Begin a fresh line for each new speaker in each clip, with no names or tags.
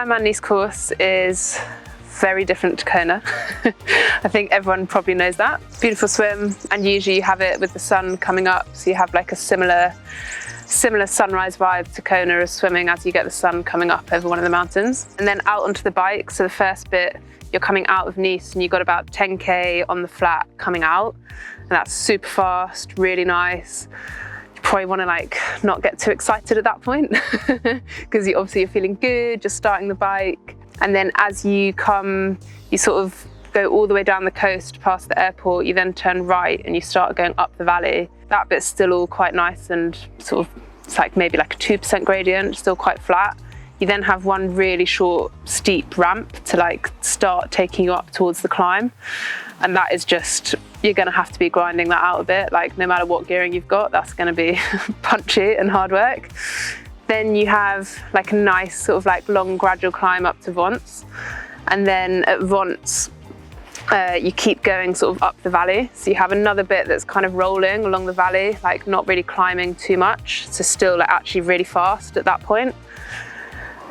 Ironman Nice course is very different to Kona. I think everyone probably knows that. Beautiful swim, and usually you have it with the sun coming up, so you have like a similar sunrise vibe to Kona as swimming as you get the sun coming up over one of the mountains. And then out onto the bike, so the first bit, you're coming out of Nice and you've got about 10k on the flat coming out, and that's super fast, really nice. You probably want to like not get too excited at that point because you're feeling good, just starting the bike. And then as you come, you sort of go all the way down the coast past the airport, you then turn right and you start going up the valley. That bit's still all quite nice and sort of, it's like maybe like a 2% gradient, still quite flat. You then have one really short, steep ramp to like start taking you up towards the climb. And that is just, you're gonna have to be grinding that out a bit. Like no matter what gearing you've got, that's gonna be punchy and hard work. Then you have like a nice sort of like long gradual climb up to Vence. And then at Vence, you keep going sort of up the valley. So you have another bit that's kind of rolling along the valley, like not really climbing too much. So still like actually really fast at that point.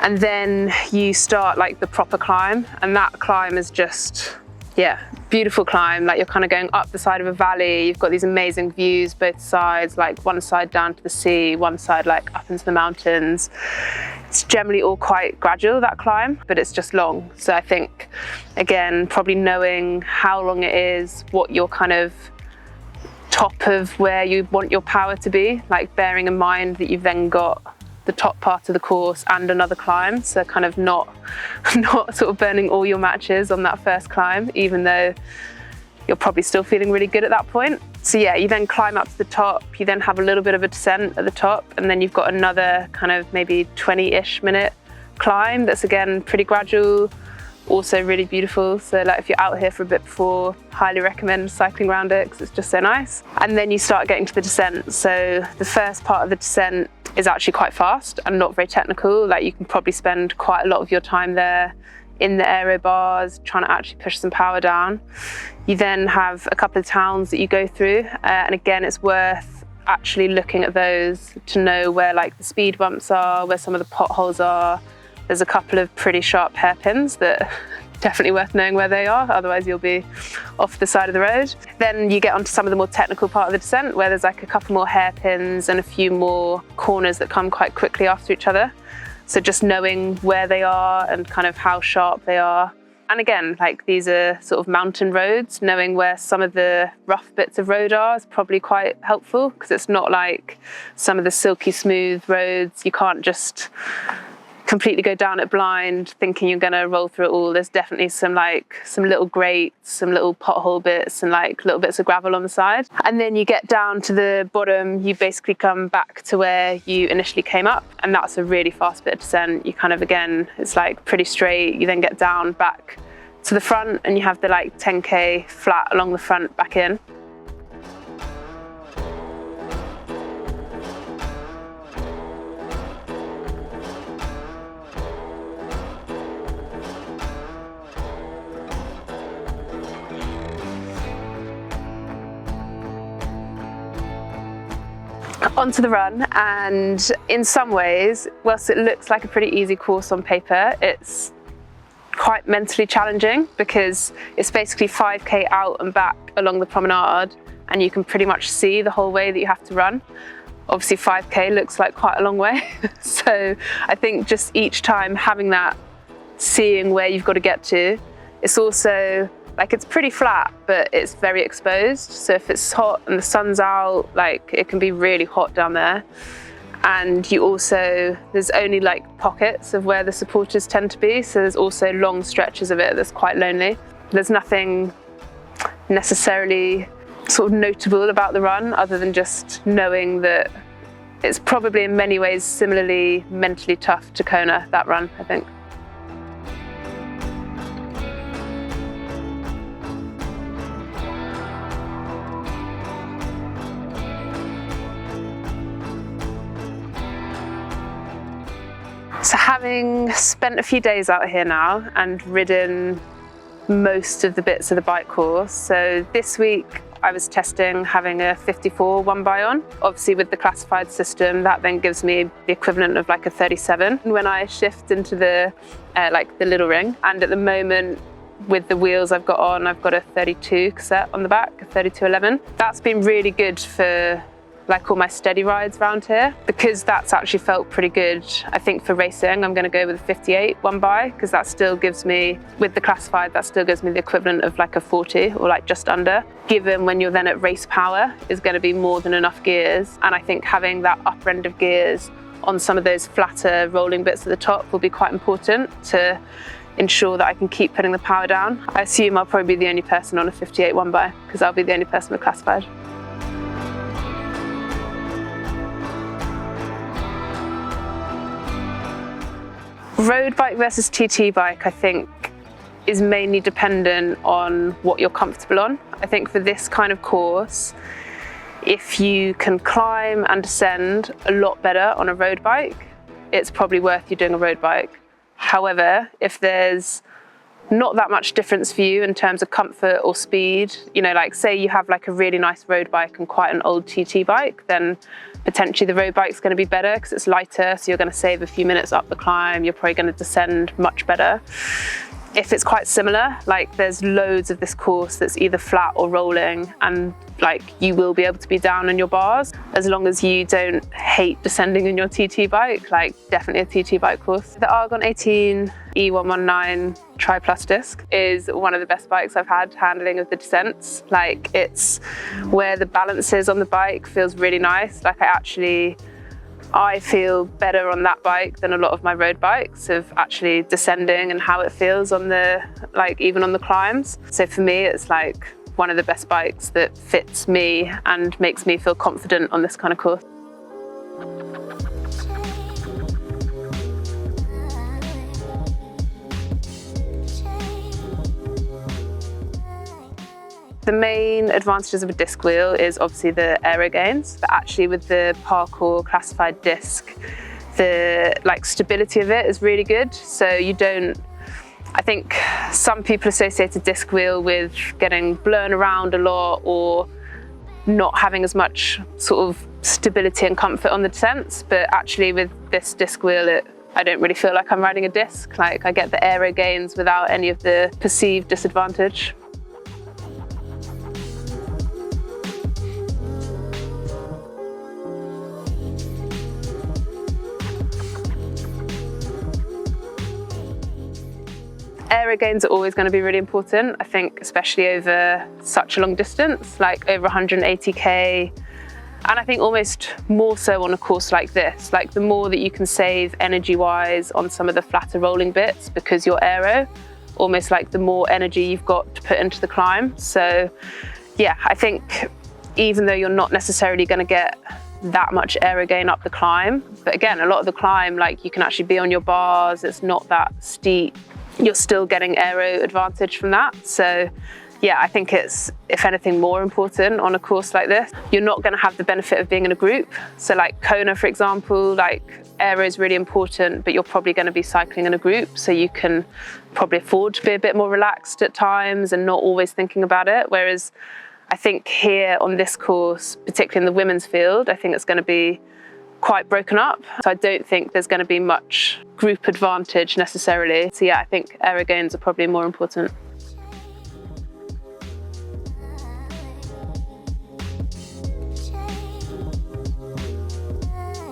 And then you start like the proper climb, and that climb is just, yeah, beautiful climb. Like you're kind of going up the side of a valley. You've got these amazing views both sides, like one side down to the sea, one side like up into the mountains. It's generally all quite gradual, that climb, but it's just long. So I think, again, probably knowing how long it is, what your kind of top of where you want your power to be, like bearing in mind that you've then got the top part of the course and another climb, so kind of not sort of burning all your matches on that first climb, even though you're probably still feeling really good at that point. So yeah, you then climb up to the top, you then have a little bit of a descent at the top, and then you've got another kind of maybe 20-ish minute climb that's again pretty gradual, also really beautiful. So like if you're out here for a bit before, highly recommend cycling around it because it's just so nice. And then you start getting to the descent. So the first part of the descent is actually quite fast and not very technical. Like you can probably spend quite a lot of your time there in the aero bars, trying to actually push some power down. You then have a couple of towns that you go through, and again, it's worth actually looking at those to know where like the speed bumps are, where some of the potholes are. There's a couple of pretty sharp hairpins that definitely worth knowing where they are, otherwise you'll be off the side of the road. Then you get onto some of the more technical part of the descent where there's like a couple more hairpins and a few more corners that come quite quickly after each other. So just knowing where they are and kind of how sharp they are. And again, like these are sort of mountain roads, knowing where some of the rough bits of road are is probably quite helpful because it's not like some of the silky smooth roads. You can't just completely go down it blind thinking you're going to roll through it all. There's definitely some little grates, some little pothole bits and like little bits of gravel on the side. And then you get down to the bottom, you basically come back to where you initially came up, and that's a really fast bit of descent. You kind of, again, it's like pretty straight. You then get down back to the front and you have the like 10k flat along the front back in. Onto the run, and in some ways, whilst it looks like a pretty easy course on paper, it's quite mentally challenging because it's basically 5k out and back along the promenade, and you can pretty much see the whole way that you have to run. Obviously 5k looks like quite a long way, so I think just each time having that, seeing where you've got to get to, it's also like it's pretty flat, but it's very exposed. So if it's hot and the sun's out, like it can be really hot down there. And you also, there's only like pockets of where the supporters tend to be. So there's also long stretches of it that's quite lonely. There's nothing necessarily sort of notable about the run other than just knowing that it's probably in many ways similarly mentally tough to Kona, that run, I think. So having spent a few days out here now and ridden most of the bits of the bike course, so this week I was testing having a 54 one-by on. Obviously with the classified system, that then gives me the equivalent of like a 37. And when I shift into the like the little ring, and at the moment with the wheels I've got on, I've got a 32 cassette on the back, a 3211. That's been really good for like all my steady rides around here, because that's actually felt pretty good. I think for racing, I'm going to go with a 58 one by, because that still gives me, with the classified, that still gives me the equivalent of like a 40 or like just under. Given when you're then at race power is going to be more than enough gears. And I think having that upper end of gears on some of those flatter rolling bits at the top will be quite important to ensure that I can keep putting the power down. I assume I'll probably be the only person on a 58 one by, because I'll be the only person with classified. Road bike versus TT bike, I think, is mainly dependent on what you're comfortable on. I think for this kind of course, if you can climb and descend a lot better on a road bike, it's probably worth you doing a road bike. However, if there's not that much difference for you in terms of comfort or speed, you know, like say you have like a really nice road bike and quite an old TT bike, then potentially the road bike's going to be better because it's lighter, so you're going to save a few minutes up the climb, you're probably going to descend much better. If it's quite similar, like there's loads of this course that's either flat or rolling, and like you will be able to be down on your bars as long as you don't hate descending in your TT bike, like definitely a TT bike course. The Argon 18 E119 Tri-Plus disc is one of the best bikes I've had handling of the descents. Like it's where the balance is on the bike feels really nice. Like I feel better on that bike than a lot of my road bikes of actually descending and how it feels on the, like even on the climbs. So for me, it's like one of the best bikes that fits me and makes me feel confident on this kind of course. The main advantages of a disc wheel is obviously the aero gains, but actually with the parkour classified disc, the like stability of it is really good. So you don't, I think some people associate a disc wheel with getting blown around a lot or not having as much sort of stability and comfort on the descents, but actually with this disc wheel, I don't really feel like I'm riding a disc. Like I get the aero gains without any of the perceived disadvantage. Aero gains are always going to be really important, I think, especially over such a long distance, like over 180k. And I think almost more so on a course like this, like the more that you can save energy-wise on some of the flatter rolling bits because you're aero, almost like the more energy you've got to put into the climb. So yeah, I think even though you're not necessarily going to get that much aero gain up the climb, but again, a lot of the climb, like you can actually be on your bars, it's not that steep. You're still getting aero advantage from that. So yeah, I think it's, if anything, more important on a course like this. You're not going to have the benefit of being in a group. So like Kona, for example, like aero is really important, but you're probably going to be cycling in a group. So you can probably afford to be a bit more relaxed at times and not always thinking about it. Whereas I think here on this course, particularly in the women's field, I think it's going to be quite broken up. So I don't think there's going to be much group advantage necessarily. So yeah, I think aero gains are probably more important.